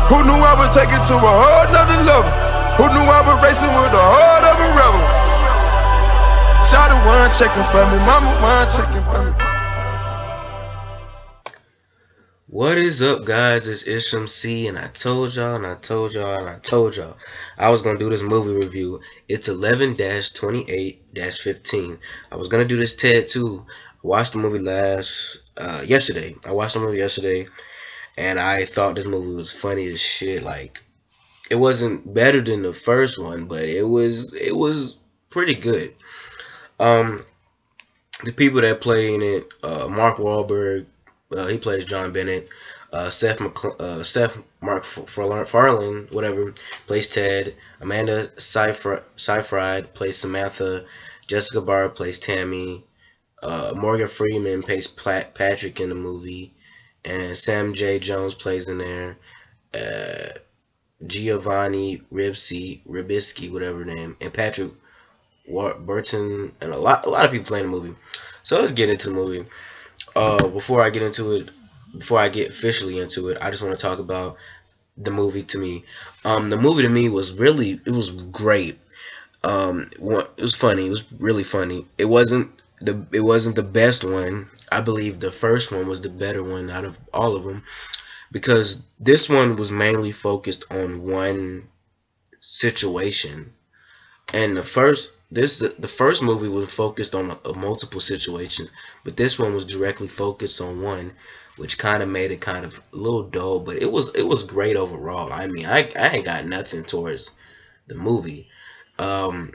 Who knew I would take it to a whole nother level? Who knew I was racing with the heart of a rebel? Shawty one checking for me, mama one checking for me. What is up, guys? It's Isham C, and I told y'all, and I told y'all, and I told y'all I was gonna do this movie review. It's 11-28-15. I was gonna do this TED too. I watched the movie yesterday. I watched the movie yesterday, and I thought this movie was funny as shit. Like, it wasn't better than the first one, but it was pretty good. Um, the people that play in it, Mark Wahlberg, he plays John Bennett. Seth MacFarlane, whatever, plays Ted. Amanda Seyfried plays Samantha. Jessica Barr plays Tammy. Morgan Freeman plays Patrick in the movie, and Sam J. Jones plays in there. Uh, Giovanni Ribisi, whatever name, and Patrick Burton, and a lot of people play in the movie. So let's get into the movie. Before I get into it, before I get officially into it, I just want to talk about the movie to me. The movie to me was it was great. It was funny. It was really funny. It wasn't the best one. I believe the first one was the better one out of all of them, because this one was mainly focused on one situation, and the first movie was focused on a multiple situations, but this one was directly focused on one, which kind of made it kind of a little dull. But it was great overall. I mean, I ain't got nothing towards the movie. Um,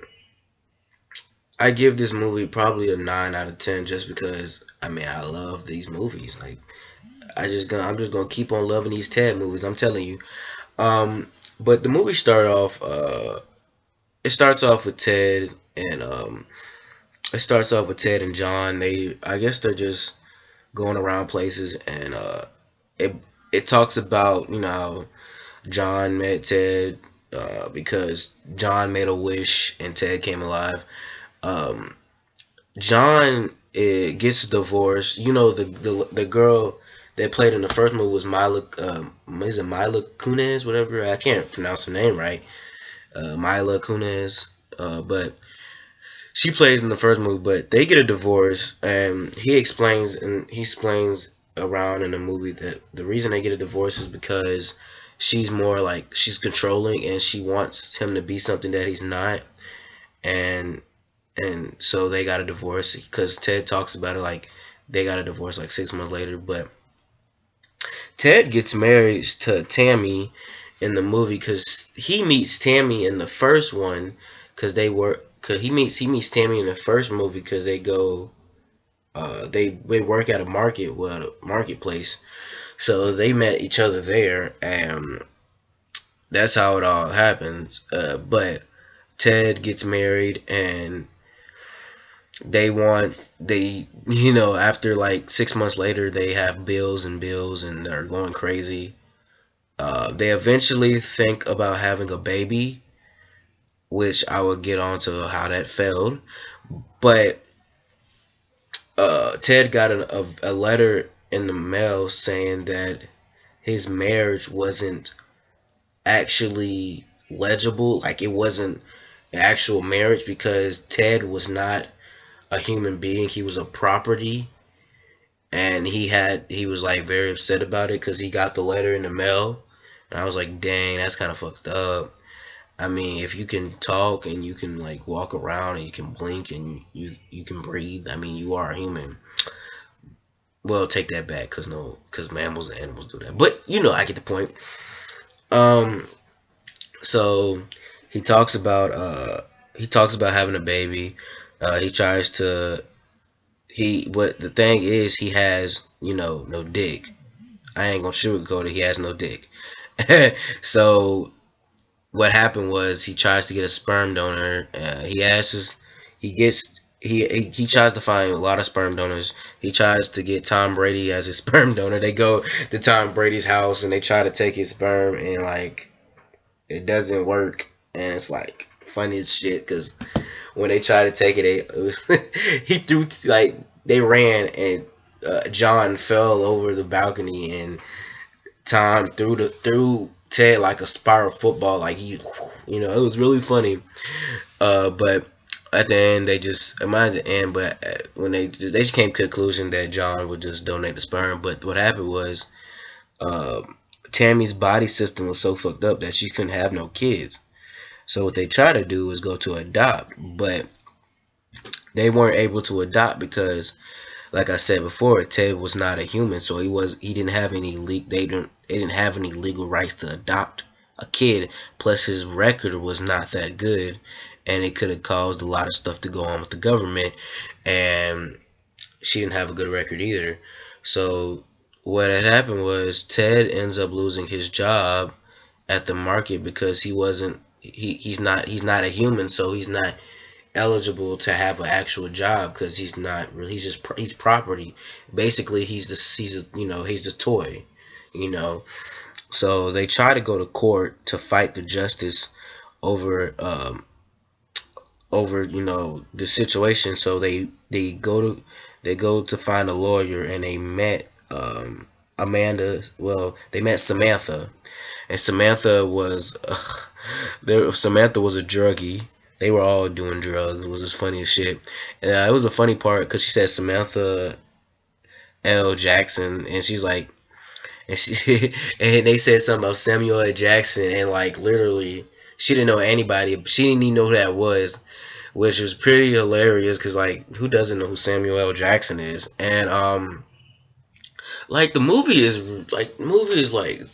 I give this movie probably a 9 out of 10, just because I mean I love these movies. Like, I'm just gonna keep on loving these Ted movies. I'm telling you. Um, but the movie it starts off with Ted and John. I guess they're just going around places, and it it talks about, how John met Ted, because John made a wish and Ted came alive. Um, John gets divorced. The girl that played in the first movie was is it Mila Kunis, whatever? I can't pronounce her name right. Mila Kunis, but she plays in the first movie. But they get a divorce, and he explains around in the movie that the reason they get a divorce is because she's more like, she's controlling, and she wants him to be something that he's not, and so they got a divorce, because Ted talks about it like they got a divorce like 6 months later. But Ted gets married to Tammy in the movie, because he meets Tammy in the first one, because he meets Tammy in the first movie, because they work at a marketplace, so they met each other there, and that's how it all happens. But Ted gets married, and after like 6 months later, they have bills and bills, and they're going crazy. They eventually think about having a baby, which I will get onto how that failed. But Ted got a letter in the mail saying that his marriage wasn't actually legible, like it wasn't an actual marriage, because Ted was not a human being. He was a property, and he was like very upset about it, because he got the letter in the mail, and I was like, dang, that's kind of fucked up. I mean, if you can talk, and you can like walk around, and you can blink, and you can breathe, I mean, you are a human. Well, take that back, because no, because mammals and animals do that, but I get the point. um so he talks about having a baby. He tries to he But the thing is, he has, no dick. I ain't gonna sugarcoat it. He has no dick. So what happened was, he tries to get a sperm donor. He tries to find a lot of sperm donors. He tries to get Tom Brady as his sperm donor. They go to Tom Brady's house, and they try to take his sperm, and like, it doesn't work. And it's like funny as shit, because when they tried to take it was he threw, like, they ran, and John fell over the balcony, and time through Ted like a spiral football. Like it was really funny. But at the end, they just at the end, but when they just came to the conclusion that John would just donate the sperm. But what happened was, uh, Tammy's body system was so fucked up that she couldn't have no kids. So what they tried to do was go to adopt, but they weren't able to adopt because, like I said before, Ted was not a human, so he didn't have any they didn't have any legal rights to adopt a kid. Plus, his record was not that good, and it could have caused a lot of stuff to go on with the government. And she didn't have a good record either. So what had happened was Ted ends up losing his job at the market because he's not a human, so he's not eligible to have an actual job because he's not really he's property. Basically, he's the toy, you know. So they try to go to court to fight the justice over the situation. So they go to find a lawyer, and they met Amanda. Well, they met Samantha, and Samantha was a druggie. They were all doing drugs. It was just funny as shit. And it was a funny part because she said Samantha L. Jackson, and she's like, and she and they said something about Samuel L. Jackson, and like literally, she didn't know anybody. She didn't even know who that was, which was pretty hilarious because like who doesn't know who Samuel L. Jackson is? And like the movie is like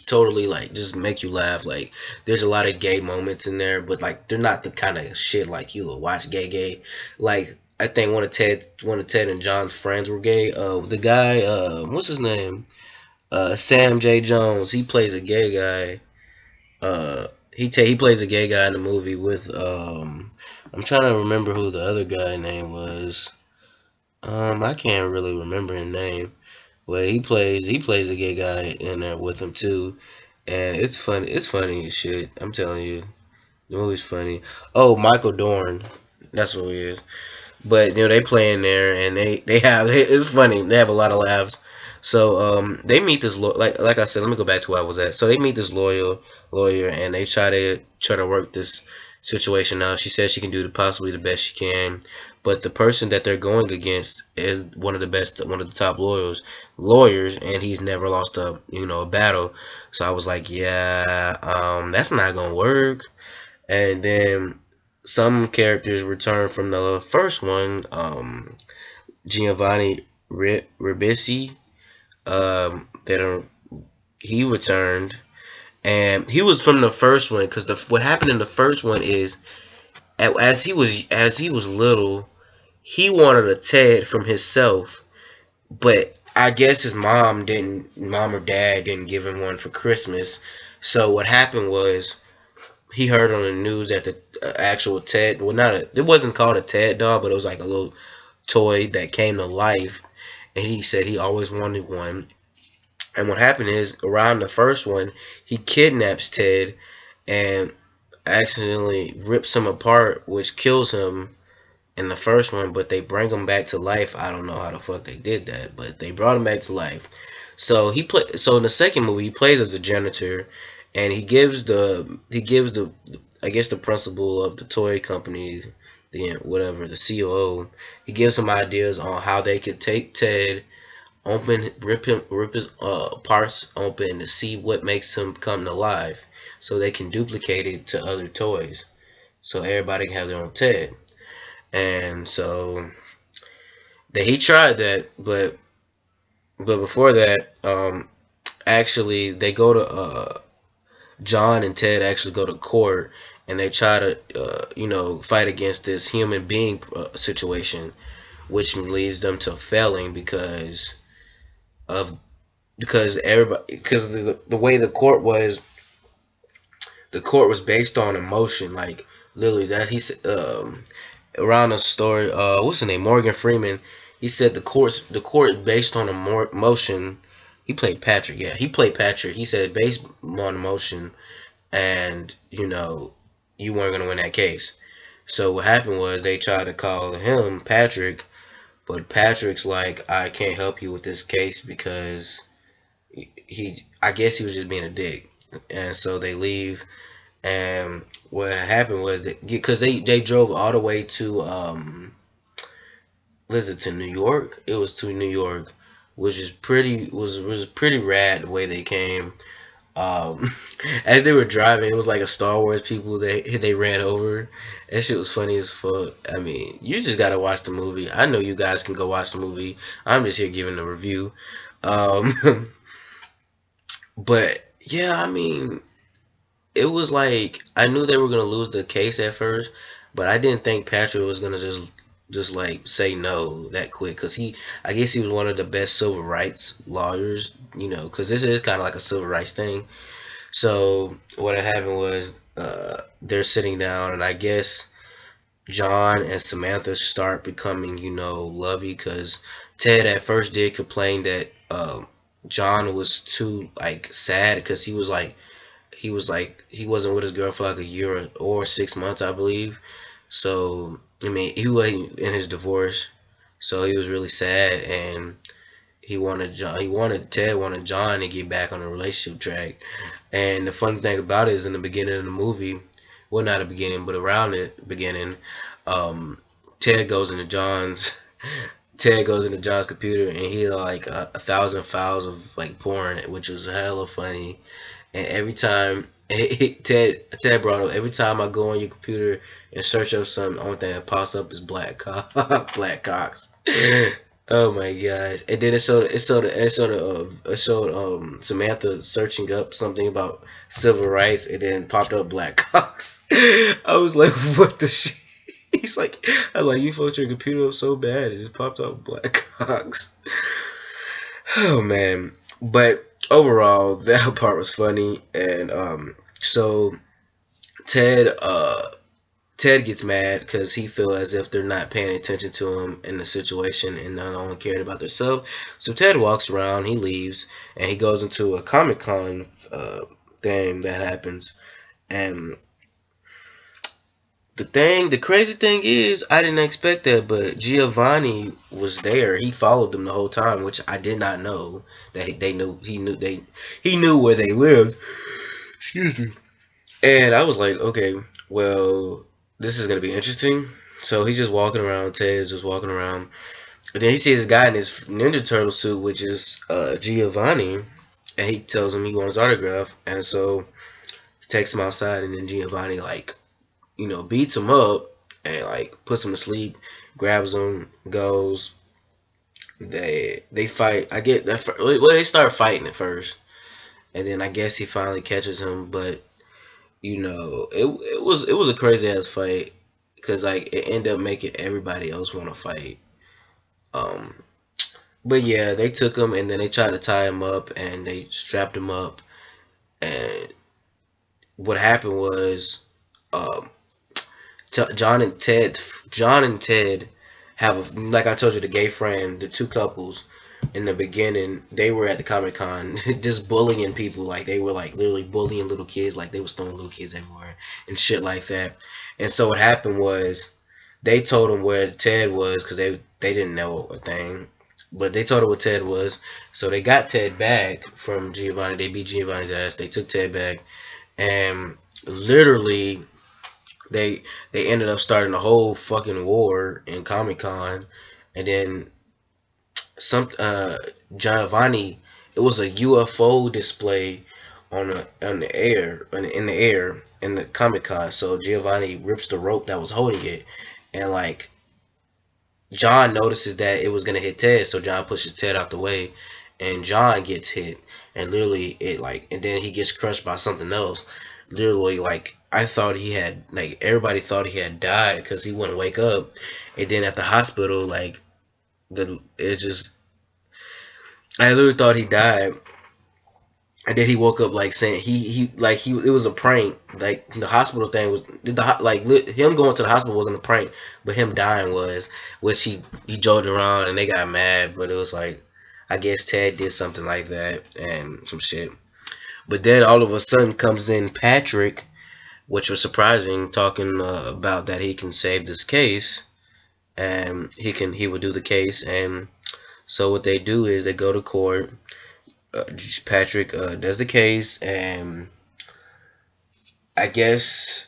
totally like just make you laugh. Like there's a lot of gay moments in there, but like they're not the kind of shit like you would watch gay. Like I think one of Ted and John's friends were gay. The guy, what's his name? Sam J. Jones. He plays a gay guy. He plays a gay guy in the movie with I'm trying to remember who the other guy name was. I can't really remember his name. Well, he plays a gay guy in there with him too, and it's funny. It's funny as shit. I'm telling you, the movie's funny. Oh, Michael Dorn, that's what he is. But they play in there, and they have it's funny. They have a lot of laughs. So they meet this like I said. Let me go back to where I was at. So they meet this lawyer, and they try to work this situation out. She says she can do possibly the best she can, but the person that they're going against is one of the top lawyers, and he's never lost a battle. So I was like, yeah, that's not gonna work. And then some characters return from the first one. Giovanni Ribisi, that he returned, and he was from the first one because what happened in the first one is as he was little, he wanted a Ted from himself, but I guess his mom or dad didn't give him one for Christmas. So what happened was he heard on the news that the actual Ted, well, it wasn't called a Ted doll, but it was like a little toy that came to life, and he said he always wanted one. And what happened is around the first one, he kidnaps Ted and accidentally rips him apart, which kills him in the first one. But they bring him back to life. I don't know how the fuck they did that, but they brought him back to life. So So in the second movie, he plays as a janitor, and he gives the I guess the principal of the toy company, the COO, he gives some ideas on how they could take Ted, rip his parts open to see what makes him come to life, so they can duplicate it to other toys, so everybody can have their own Ted. And so he tried that, but before that, actually they go to John and Ted actually go to court, and they try to fight against this human being situation, which leads them to failing of everybody, because the way the court was based on emotion, like literally that he said, around the story, what's his name, Morgan Freeman, he said the court based on emotion. He played Patrick. Yeah, he played Patrick. He said based on emotion, and you weren't gonna win that case. So what happened was they tried to call him Patrick, but Patrick's like, I can't help you with this case because I guess he was just being a dick, and so they leave. And what happened was that because they drove all the way to was it to New York? It was to New York, which is was pretty rad the way they came. Um, as they were driving, it was like a Star Wars people they ran over. That shit was funny as fuck. I mean, you just gotta watch the movie. I know you guys can go watch the movie. I'm just here giving the review. Um, but yeah, I mean, it was like I knew they were gonna lose the case at first, but I didn't think Patrick was gonna just like say no that quick because I guess he was one of the best civil rights lawyers, because this is kind of like a civil rights thing. So what had happened was they're sitting down, and I guess John and Samantha start becoming lovey because Ted at first did complain that John was too like sad because he wasn't with his girl for like a year or 6 months, I believe. So I mean, he wasn't in his divorce, so he was really sad, and Ted wanted John to get back on the relationship track. And the funny thing about it is, in the beginning of the movie, well, not the beginning, but around the beginning, um, Ted goes into John's Ted goes into John's computer, and he had like a thousand files of like porn, which was hella funny. And every time Ted brought up, every time I go on your computer and search up something, the only thing that pops up is black cocks. Oh my gosh! And then it showed Samantha searching up something about civil rights, and then popped up black cocks. I was like, what the shit? He's like, I like you fucked your computer up so bad, it just popped up black cocks. Oh man! But overall, that part was funny, and so Ted Ted gets mad because he feels as if they're not paying attention to him in the situation and not only caring about themselves. So Ted walks around, he leaves, and he goes into a Comic Con thing that happens. And the crazy thing is, I didn't expect that, but Giovanni was there. He followed them the whole time, which I did not know that he knew where they lived. Excuse me. And I was like, okay, well, this is gonna be interesting. So he's just walking around. Ted's just walking around, and then he sees a guy in his Ninja Turtle suit, which is Giovanni, and he tells him he wants his autograph. And so he takes him outside, and then Giovanni beats him up and like puts him to sleep, grabs him, goes. They fight. I get that. Well, they start fighting at first, and then I guess he finally catches him, but it was a crazy ass fight because like it ended up making everybody else want to fight. Um, but yeah, they took him and then they tried to tie him up and they strapped him up. And what happened was, um, John and Ted have like I told you, the gay friend, the two couples. In the beginning, they were at the Comic Con just bullying people, like they were like literally bullying little kids, like they was throwing little kids everywhere and shit like that. And so what happened was they told him where Ted was because they didn't know a thing, but they told him where Ted was. So they got Ted back from Giovanni. They beat Giovanni's ass. They took Ted back, and literally they ended up starting a whole fucking war in Comic Con. And then some Giovanni, it was a UFO display on the air in the air in the Comic Con. So Giovanni rips the rope that was holding it, and like John notices that it was gonna hit Ted, so John pushes Ted out the way, and John gets hit, and literally and then he gets crushed by something else. Literally, like I thought he had, like everybody thought he had died because he wouldn't wake up, and then at the hospital, like it just, I literally thought he died, and then he woke up like saying he it was a prank. Like the hospital thing was him going to the hospital wasn't a prank, but him dying was, which he joked around and they got mad, but it was like I guess Ted did something like that and some shit. But then all of a sudden comes in Patrick, which was surprising, talking about that he can save this case and he would do the case. And so what they do is they go to court. Patrick does the case, and I guess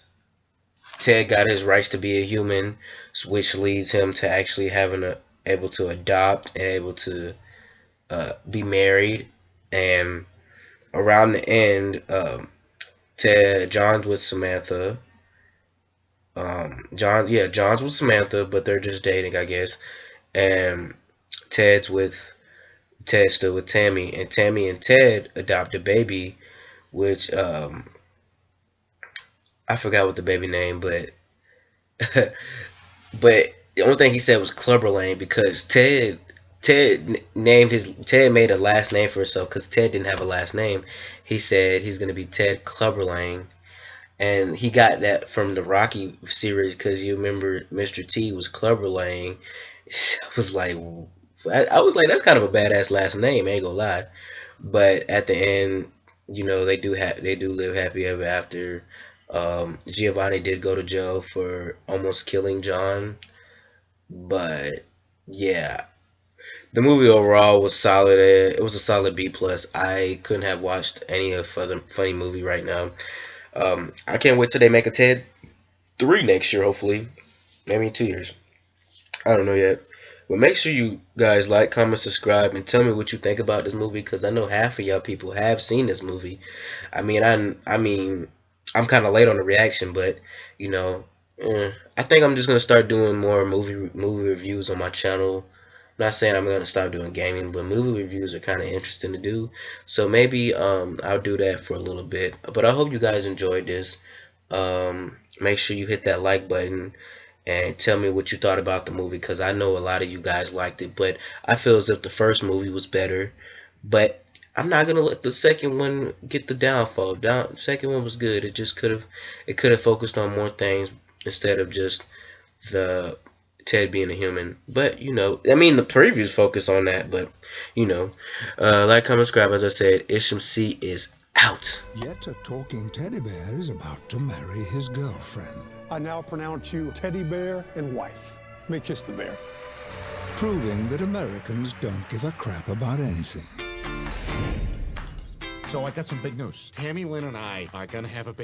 Ted got his rights to be a human, which leads him to actually having able to adopt and able to be married. And around the end, John's with Samantha. John's with Samantha, but they're just dating, I guess. And Ted's with Ted's still with Tammy, and Tammy and Ted adopt a baby, which I forgot what the baby name, but but the only thing he said was Clubberlane because Ted made a last name for himself because Ted didn't have a last name. He said he's gonna be Ted Clubberlane, and he got that from the Rocky series because you remember Mr. T was Clubberlane. I was like, that's kind of a badass last name. I ain't gonna lie, but at the end, they do live happy ever after. Giovanni did go to jail for almost killing John, but yeah, the movie overall was solid. It was a solid B plus. I couldn't have watched any other funny movie right now. I can't wait till they make a Ted 3 next year. Hopefully, maybe in 2 years. I don't know yet. But make sure you guys like, comment, subscribe, and tell me what you think about this movie because I know half of y'all people have seen this movie. I mean, I'm kind of late on the reaction, but you know, I think I'm just gonna start doing more movie reviews on my channel. Not saying I'm gonna stop doing gaming, but movie reviews are kind of interesting to do. So maybe I'll do that for a little bit. But I hope you guys enjoyed this. Make sure you hit that like button and tell me what you thought about the movie because I know a lot of you guys liked it, but I feel as if the first movie was better. But I'm not gonna let the second one get the downfall. The second one was good. It could have focused on more things instead of just the Ted being a human. But the previews focus on that. But like, comment, subscribe. As I said, Isham C is out. Yet a talking teddy bear is about to marry his girlfriend. I now pronounce you teddy bear and wife. May kiss the bear. Proving that Americans don't give a crap about anything. So I got some big news. Tammy Lynn and I are gonna have a baby.